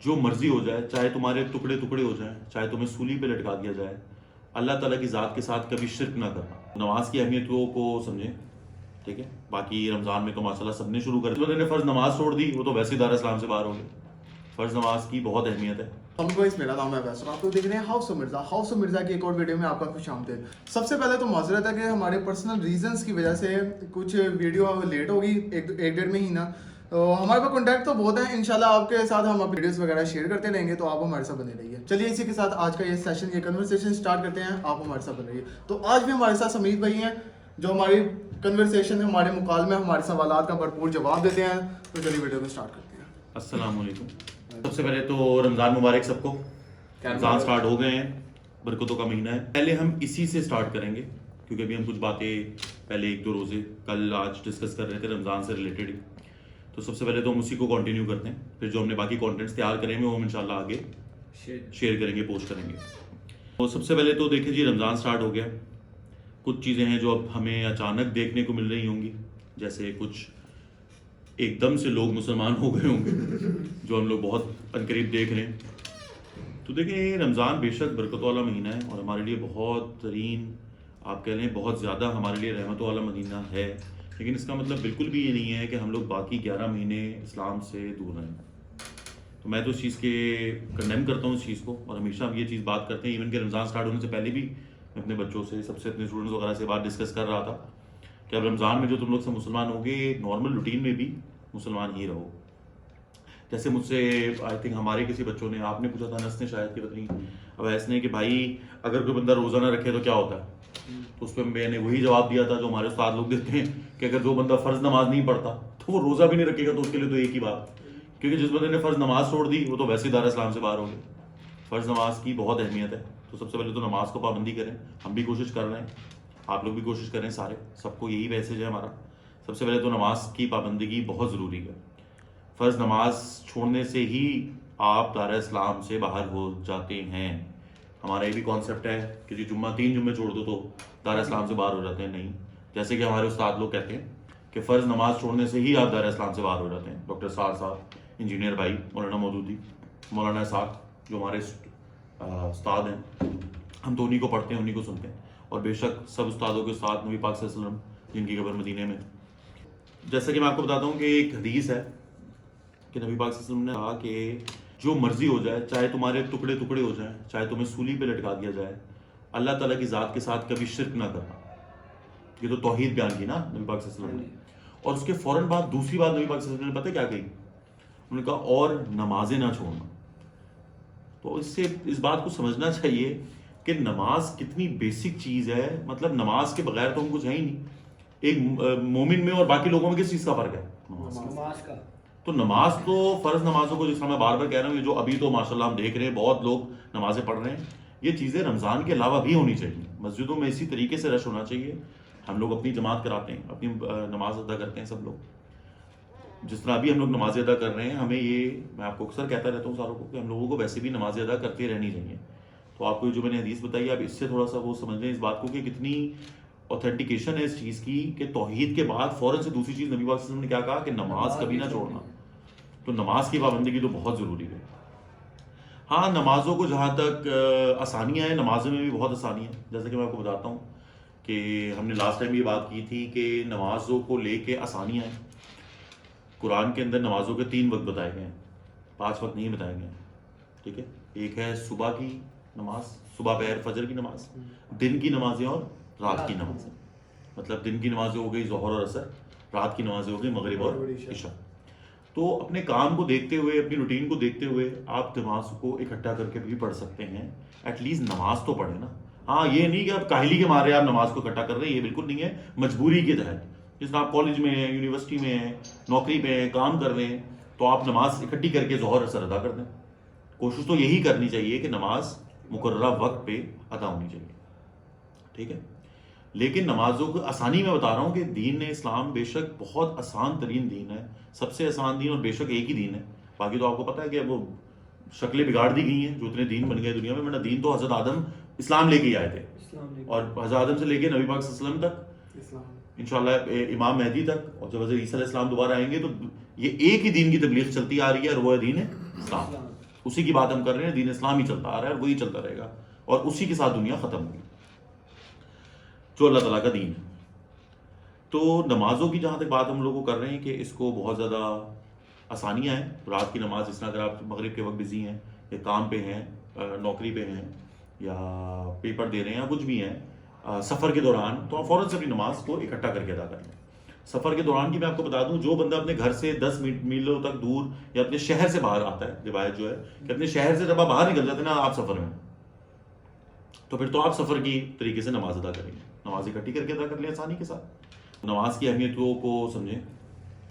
جو مرضی ہو جائے، چاہے تمہارے ٹکڑے ٹکڑے ہو جائیں، چاہے تمہیں سولی پہ لٹکا دیا جائے، اللہ تعالیٰ کی ذات کے ساتھ کبھی شرک نہ کرنا۔ نماز کی اہمیتوں کو سمجھیں، ٹھیک ہے؟ باقی رمضان میں تو ماشاءاللہ سب نے شروع کر دیا، نے فرض نماز چھوڑ دی وہ تو ویسے ہی دار اسلام سے باہر ہو گئے۔ فرض نماز کی بہت اہمیت ہے۔ ہم کو اس میرا نام ہے ویسر، آپ کو دیکھ رہے ہیں ہاؤس آف مرزا کی ایک اور ویڈیو میں آپ کا خوش آمدید۔ سب سے پہلے تو معذرت ہے کہ ہمارے پرسنل ریزنس کی وجہ سے کچھ ویڈیو لیٹ ہوگی، ایک ڈیڑھ مہینہ۔ ہمارے پاس کانٹیکٹ تو بہت ہیں، انشاءاللہ آپ کے ساتھ ہم ویڈیوز وغیرہ شیئر کرتے رہیں گے، تو آپ ہمارے ساتھ بنے رہیے۔ چلیے اسی کے ساتھ آج کا یہ سیشن، یہ کنورسیشن سٹارٹ کرتے ہیں، آپ ہمارے ساتھ بنے رہیے۔ تو آج بھی ہمارے ساتھ سمیت بھائی ہیں جو ہماری کنورسیشن، ہمارے مکالمے، ہمارے سوالات کا بھرپور جواب دیتے ہیں۔ تو چلیے ویڈیو کو سٹارٹ کرتے ہیں۔ السلام علیکم۔ سب سے پہلے تو رمضان مبارک سب کو۔ رمضان سٹارٹ ہو گئے ہیں، برکتوں کا مہینہ ہے۔ پہلے ہم اسی سے سٹارٹ کریں گے کیونکہ ابھی ہم کچھ باتیں پہلے ایک دو روزے کل آج ڈسکس کر رہے تھے رمضان سے ریلیٹڈ ہی، تو سب سے پہلے تو ہم اسی کو کنٹینیو کرتے ہیں، پھر جو ہم نے باقی کانٹینٹس تیار کریں گے وہ ہم انشاءاللہ آگے شیئر کریں گے، پوسٹ کریں گے۔ تو سب سے پہلے تو دیکھیں جی، رمضان سٹارٹ ہو گیا، کچھ چیزیں ہیں جو اب ہمیں اچانک دیکھنے کو مل رہی ہوں گی، جیسے کچھ ایک دم سے لوگ مسلمان ہو گئے ہوں گے جو ہم لوگ بہت عنقریب دیکھ رہے ہیں۔ تو دیکھیں رمضان بے شک برکت والا مہینہ ہے اور ہمارے لیے بہت ترین، آپ کہہ لیں بہت زیادہ ہمارے لیے رحمت والا مہینہ ہے، لیکن اس کا مطلب بالکل بھی یہ نہیں ہے کہ ہم لوگ باقی 11 مہینے اسلام سے دور رہیں۔ تو میں تو اس چیز کے کنڈیم کرتا ہوں اس چیز کو، اور ہمیشہ ہم یہ چیز بات کرتے ہیں، ایون کہ رمضان سٹارٹ ہونے سے پہلے بھی میں اپنے بچوں سے، سب سے اپنے اسٹوڈنٹس وغیرہ سے بات ڈسکس کر رہا تھا کہ اب رمضان میں جو تم لوگ سے مسلمان ہوگے، نارمل روٹین میں بھی مسلمان ہی رہو۔ جیسے مجھ سے آئی تھنک ہمارے کسی بچوں نے، آپ نے پوچھا تھا، انس نے شاید کہ پتہ نہیں اویس نے، کہ بھائی اگر کوئی بندہ روزہ نہ رکھے تو کیا ہوتا ہے؟ تو اس پہ میں نے وہی جواب دیا تھا جو ہمارے استاد لوگ دیتے ہیں کہ اگر جو بندہ فرض نماز نہیں پڑھتا تو وہ روزہ بھی نہیں رکھے گا، تو اس کے لیے تو ایک ہی بات، کیونکہ جس بندے نے فرض نماز چھوڑ دی وہ تو ویسے ہی دار اسلام سے باہر ہو گئے۔ فرض نماز کی بہت اہمیت ہے، تو سب سے پہلے تو نماز کو پابندی کریں، ہم بھی کوشش کر رہے ہیں، آپ لوگ بھی کوشش کریں، سارے سب کو یہی میسیج ہے ہمارا۔ سب سے پہلے تو نماز کی پابندگی بہت ضروری ہے۔ فرض نماز چھوڑنے سے ہی آپ دار اسلام سے باہر ہو جاتے ہیں۔ ہمارا یہ بھی کانسیپٹ ہے کہ جی جمعہ 3 جمعے چھوڑ دو تو دار اسلام سے باہر ہو جاتے ہیں، نہیں، جیسے کہ ہمارے استاد لوگ کہتے ہیں کہ فرض نماز چھوڑنے سے ہی آپ دار اسلام سے باہر ہو جاتے ہیں۔ ڈاکٹر سعد صاحب، انجینئر بھائی، مولانا مودودی، مولانا اسحاق جو ہمارے استاد ہیں، ہم تو انہی کو پڑھتے ہیں، انہی کو سنتے ہیں، اور بے شک سب استادوں کے ساتھ نبی پاک صلی اللہ علیہ وسلم جن کی قبر مدینے میں۔ جیسا کہ میں آپ کو بتاتا ہوں کہ ایک حدیث ہے کہ نبی پاک صلی اللہ علیہ وسلم نے کہا کہ جو مرضی ہو جائے، چاہے تمہارے ٹکڑے ٹکڑے ہو جائیں، چاہے تمہیں سولی پہ لٹکا دیا جائے، اللہ تعالیٰ کی ذات کے ساتھ کبھی شرک نہ کرنا۔ یہ تو توحید بیان کی نا نبی پاک صلی اللہ علیہ وسلم نے، اور اس کے فوراً بعد دوسری بات نبی پاک صلی اللہ علیہ وسلم نے پتہ کیا کہی؟ انہوں نے کہا اور نمازیں نہ چھوڑنا۔ تو اس سے اس بات کو سمجھنا چاہیے کہ نماز کتنی بیسک چیز ہے، مطلب نماز کے بغیر تو ہم کچھ ہے ہی نہیں۔ ایک مومن میں اور باقی لوگوں میں کس چیز کا فرق ہے؟ نماز کا۔ تو نماز تو فرض نمازوں کو، جس طرح میں بار بار کہہ رہا ہوں، یہ جو ابھی تو ماشاءاللہ ہم دیکھ رہے ہیں بہت لوگ نمازیں پڑھ رہے ہیں، یہ چیزیں رمضان کے علاوہ بھی ہونی چاہیے۔ مسجدوں میں اسی طریقے سے رش ہونا چاہیے، ہم لوگ اپنی جماعت کراتے ہیں، اپنی نماز ادا کرتے ہیں سب لوگ، جس طرح ابھی ہم لوگ نمازیں ادا کر رہے ہیں۔ ہمیں یہ، میں آپ کو اکثر کہتا رہتا ہوں ساروں کو، کہ ہم لوگوں کو ویسے بھی نمازیں ادا کرتے رہنی چاہیے۔ تو آپ کو جو میں نے حدیث بتائی، آپ اس سے تھوڑا سا وہ سمجھ لیں اس بات کو کہ کتنی اوتھینٹیکیشن ہے اس چیز کی، کہ توحید کے بعد فوراً سے دوسری چیز نبی پاک صلی اللہ علیہ وسلم نے کیا کہا کہ نماز کبھی نہ چھوڑنا۔ تو نماز کی پابندگی تو بہت ضروری ہے۔ ہاں، نمازوں کو جہاں تک آسانیاں ہیں، نمازوں میں بھی بہت آسانیاں ہیں، جیسے کہ میں آپ کو بتاتا ہوں کہ ہم نے لاسٹ ٹائم یہ بات کی تھی کہ نمازوں کو لے کے آسانیاں ہیں۔ قرآن کے اندر نمازوں کے 3 وقت بتائے گئے ہیں، 5 وقت نہیں بتائے گئے ہیں، ٹھیک ہے؟ ایک ہے صبح کی نماز، صبح پہر فجر کی نماز، دن کی نمازیں اور رات کی نمازیں، مطلب دن کی نمازیں ہو گئی ظہر اور عصر، رات کی نمازیں ہو گئی مغرب اور عشاء۔ تو اپنے کام کو دیکھتے ہوئے، اپنی روٹین کو دیکھتے ہوئے آپ نماز کو اکٹھا کر کے بھی پڑھ سکتے ہیں، ایٹ لیسٹ نماز تو پڑھیں نا۔ ہاں، یہ نہیں کہ آپ کاہلی کے مارے آپ نماز کو اکٹھا کر رہے ہیں، یہ بالکل نہیں ہے، مجبوری کے تحت، جس طرح آپ کالج میں ہیں، یونیورسٹی میں ہیں، نوکری پہ ہیں، کام کر رہے ہیں، تو آپ نماز اکٹھی کر کے ظہر عصر ادا کر دیں۔ کوشش تو یہی کرنی چاہیے کہ نماز مقررہ وقت پہ ادا ہونی چاہیے، ٹھیک ہے؟ لیکن نمازوں کو آسانی میں بتا رہا ہوں کہ دین اسلام بے شک بہت آسان ترین دین ہے، سب سے آسان دین، اور بے شک ایک ہی دین ہے۔ باقی تو آپ کو پتہ ہے کہ وہ شکلیں بگاڑ دی گئی ہیں جو اتنے دین بن گئے دنیا میں، ورنہ دین تو حضرت آدم اسلام لے کے ہی آئے تھے، اور حضرت آدم سے لے کے نبی پاک صلی اللہ علیہ وسلم تک، انشاءاللہ امام مہدی تک، اور جب حضرت عیسیٰ علیہ السلام دوبارہ آئیں گے تو یہ ایک ہی دین کی تبلیغ چلتی آ رہی ہے، اور وہ دین ہے اسلام۔ اسی کی بات ہم کر رہے ہیں. دین اسلام ہی چلتا آ رہا ہے اور وہی چلتا رہے گا, اور اسی کے ساتھ دنیا ختم ہوگی جو اللہ تعالیٰ کا دین ہے. تو نمازوں کی جہاں تک بات ہم لوگوں کر رہے ہیں کہ اس کو بہت زیادہ آسانیاں ہیں. رات کی نماز جس طرح اگر آپ مغرب کے وقت بزی ہیں یا کام پہ ہیں, نوکری پہ ہیں یا پیپر دے رہے ہیں یا کچھ بھی ہیں سفر کے دوران, تو آپ فوراً سے اپنی نماز کو اکٹھا کر کے ادا کر لیں. سفر کے دوران کی میں آپ کو بتا دوں, جو بندہ اپنے گھر سے 10 میلوں تک دور یا اپنے شہر سے باہر آتا ہے, روایت جو ہے کہ اپنے شہر سے جب آپ باہر نکل جاتے ہیں نا آپ سفر میں, تو پھر تو آپ سفر کی طریقے سے نماز ادا کریں گے, نماز اکٹھی کر کے ادا کر لیں آسانی کے ساتھ. نماز کی اہمیتوں کو سمجھیں,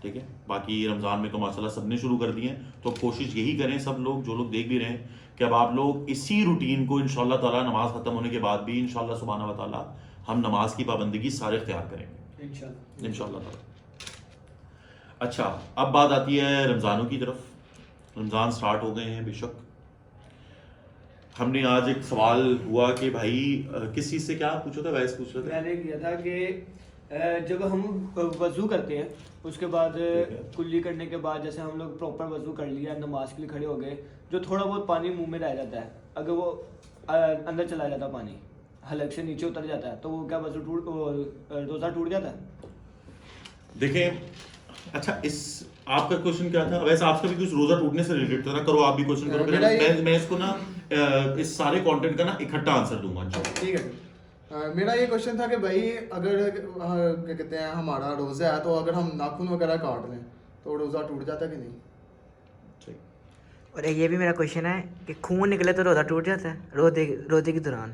ٹھیک ہے. باقی رمضان میں تو ماشاءاللہ سب نے شروع کر دی ہیں, تو کوشش یہی کریں سب لوگ, جو لوگ دیکھ بھی رہے ہیں, کہ اب آپ لوگ اسی روٹین کو انشاءاللہ تعالیٰ نماز ختم ہونے کے بعد بھی انشاءاللہ سبحانہ و تعالیٰ ہم نماز کی پابندگی سارے اختیار کریں گے انشاءاللہ تعالیٰ. اچھا, اب بات آتی ہے رمضانوں کی طرف. رمضان سٹارٹ ہو گئے ہیں بے شک. ہم نے آج ایک سوال ہوا کہ بھائی کس چیز سے کیا پوچھا تھا, ویس پوچھ رہے تھے. میں نے کیا تھا کہ جب ہم وضو کرتے ہیں اس کے بعد کلی کرنے کے بعد جیسے ہم لوگ پراپر وضو کر لیا, نماز کے لیے کھڑے ہو گئے, جو تھوڑا بہت پانی منہ میں رہ جاتا ہے, اگر وہ اندر چلا جاتا ہے, پانی حلق سے نیچے اتر جاتا ہے, تو وہ کیا روزہ ٹوٹ جاتا ہے؟ دیکھیں, اچھا اس آپ کا کوشچن کیا تھا ویسے, آپ کا بھی کچھ روزہ ٹوٹنے سے ریلیٹڈ تھا نا, کرو آپ بھی کوشچن کرو, میں اس کو نا اس سارے کانٹینٹ کا نا اکٹھا آنسر دوں گا. ٹھیک ہے. میرا یہ کوشچن تھا کہ بھائی اگر کیا کہتے ہیں ہمارا روزہ ہے, تو اگر ہم ناخن وغیرہ کاٹ لیں تو روزہ ٹوٹ جاتا ہے کہ نہیں؟ اور ایک یہ بھی میرا کوشچن ہے کہ خون نکلے تو روزہ ٹوٹ جاتا ہے روزے کے دوران,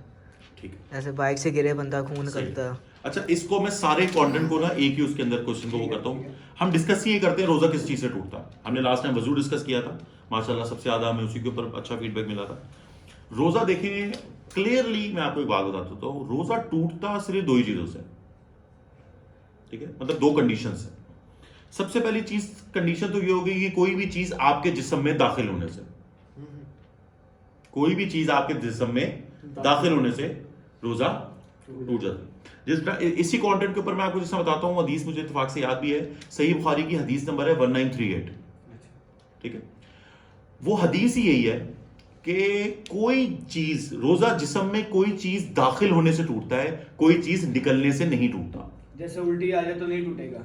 ٹھیک ہے, جیسے بائک سے گرے بندہ خون کرتا. اچھا اس کو میں سارے کانٹینٹ کو نا ایک ہی اس کے اندر کوشچن کو وہ کرتا ہوں. ہم ڈسکس یہ کرتے ہیں روزہ کس چیز سے ٹوٹتا ہے. ہم نے لاسٹ ٹائم وضو ڈسکس کیا تھا, ماشاءاللہ سب سے زیادہ ہمیں اسی کے اوپر اچھا فیڈ بیک ملا تھا. روزہ دیکھیں کلیئرلی میں آپ کو ایک بات بتاتا ہوں, روزہ ٹوٹتا صرف دو ہی چیزوں سے, ٹھیک ہے, مطلب دو کنڈیشن سے. سب سے پہلی چیز کنڈیشن تو یہ ہوگی کہ کوئی بھی چیز آپ کے جسم میں داخل ہونے سے, کوئی بھی چیز آپ کے جسم میں داخل ہونے سے روزہ ٹوٹ جاتا ہے. جس طرح اسی کانٹینٹ کے اوپر میں آپ کو جس طرح بتاتا ہوں, حدیث مجھے اتفاق سے یاد بھی ہے, صحیح بخاری کی حدیث نمبر ہے 1938, ٹھیک ہے. وہ حدیث ہی یہی ہے کہ کوئی چیز روزہ جسم میں کوئی چیز داخل ہونے سے ٹوٹتا ہے, کوئی چیز نکلنے سے نہیں ٹوٹتا. جیسے الٹی آ جائے تو نہیں ٹوٹے گا.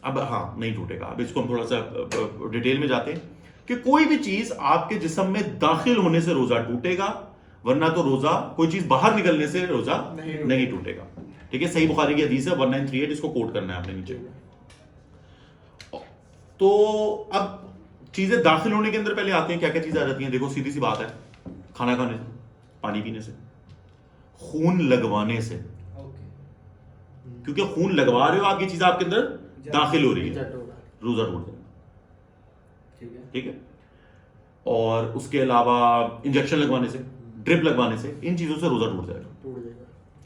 اب ہاں نہیں ٹوٹے گا. اب اس کو ہم تھوڑا سا ڈیٹیل میں جاتے ہیں کہ کوئی بھی چیز آپ کے جسم میں داخل ہونے سے روزہ ٹوٹے گا, ورنہ تو روزہ کوئی چیز باہر نکلنے سے روزہ نہیں ٹوٹے گا, ٹھیک ہے. صحیح بخاری کی حدیث ہے 1938, اس کو کوٹ کرنا ہے آپ نے نیچے. تو اب چیزیں داخل ہونے کے اندر پہلے آتے ہیں, کیا کیا چیزیں آ جاتی ہیں. دیکھو سیدھی سی بات ہے, کھانا کھانے سے, پانی پینے سے, خون لگوانے سے, کیونکہ خون لگوا رہے ہو آپ, یہ چیز آپ کے اندر داخل ہو رہی ہے, روزہ ٹوٹ جائے گا, ٹھیک ہے. اور اس کے علاوہ انجیکشن لگوانے سے, ڈرپ لگوانے سے, ان چیزوں سے روزہ ٹوٹ جائے گا,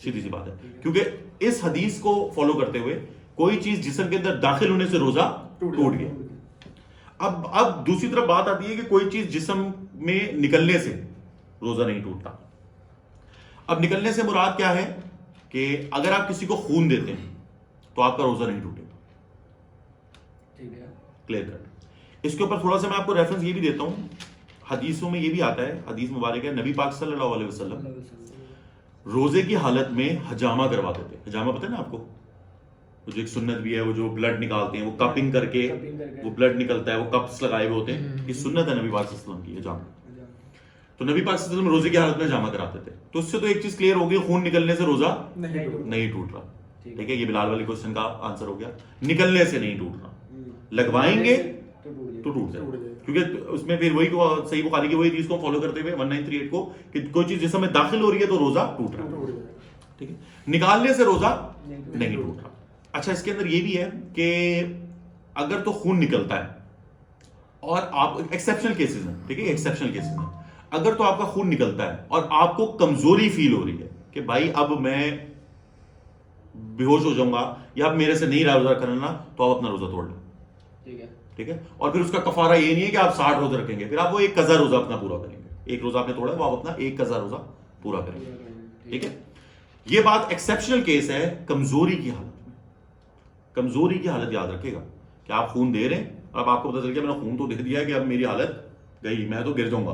سیدھی سی بات ہے. کیونکہ اس حدیث کو فالو کرتے ہوئے کوئی چیز جسم کے اندر داخل ہونے سے روزہ ٹوٹ گیا. اب دوسری طرف بات آتی ہے کہ کوئی چیز جسم میں نکلنے سے روزہ نہیں ٹوٹتا. اب نکلنے سے مراد کیا ہے کہ اگر آپ کسی کو خون دیتے ہیں تو آپ کا روزہ نہیں ٹوٹے گا, کلیئر کٹ. اس کے اوپر تھوڑا سا میں آپ کو ریفرنس یہ بھی دیتا ہوں, حدیثوں میں یہ بھی آتا ہے, حدیث مبارک ہے, نبی پاک صلی اللہ علیہ وسلم روزے کی حالت میں حجامہ کرواتے تھے. حجامہ پتہ ہے نا آپ کو, وہ جو ایک سنت بھی ہے, وہ جو بلڈ نکالتے ہیں, وہ کپنگ کر کے وہ بلڈ نکلتا ہے, وہ کپس لگائے ہوئے ہوتے ہیں, یہ سنت ہے نبی پاک صلی اللہ علیہ وسلم کی حجامہ. تو نبی پاک صلی اللہ علیہ وسلم روزے کی حالت میں حجامہ کراتے تھے. تو اس سے تو ایک چیز کلیئر ہو گئی, خون نکلنے سے روزہ نہیں ٹوٹ رہا, ٹھیک ہے. یہ بلال والے کوسچن کا آنسر ہو گیا, نکلنے سے نہیں ٹوٹ رہا. لگوائیں گے تو ٹوٹ جائے گا, کیونکہ اس میں پھر وہی صحیح بخاری کی وہی چیز کو فالو کرتے ہوئے 1938 کو کہ کوئی چیز جسم میں داخل ہو رہی ہے تو روزہ ٹوٹ رہا ہے, ٹھیک ہے. نکالنے سے روزہ نہیں ٹوٹ رہا. اچھا اس کے اندر یہ بھی ہے کہ اگر تو خون نکلتا ہے اور آپ ایکسیپشنل کیسز ہیں, ٹھیک ہے, ایکسیپشنل کیسز ہیں, اگر تو آپ کا خون نکلتا ہے اور آپ کو کمزوری فیل ہو رہی ہے کہ بھائی اب میں بے ہوش ہو جاؤں گا یا اب میرے سے نہیں رہا روزہ کرنا, تو آپ اپنا روزہ توڑ لیں, ٹھیک ہے. اور پھر اس کا کفارہ یہ نہیں ہے کہ آپ 60 روزے رکھیں گے, پھر آپ وہ ایک قضا روزہ اپنا پورا کریں گے. ایک روزہ آپ نے توڑا, وہ آپ اپنا ایک قضا روزہ پورا کریں گے, ٹھیک ہے. یہ بات ایکسیپشنل کیس ہے کمزوری کی حالت میں. کمزوری کی حالت یاد رکھے گا کہ آپ خون دے رہے ہیں, اب آپ کو پتہ چل گیا میں نے خون تو دے دیا ہے کہ اب میری حالت گئی, میں تو گر جاؤں گا,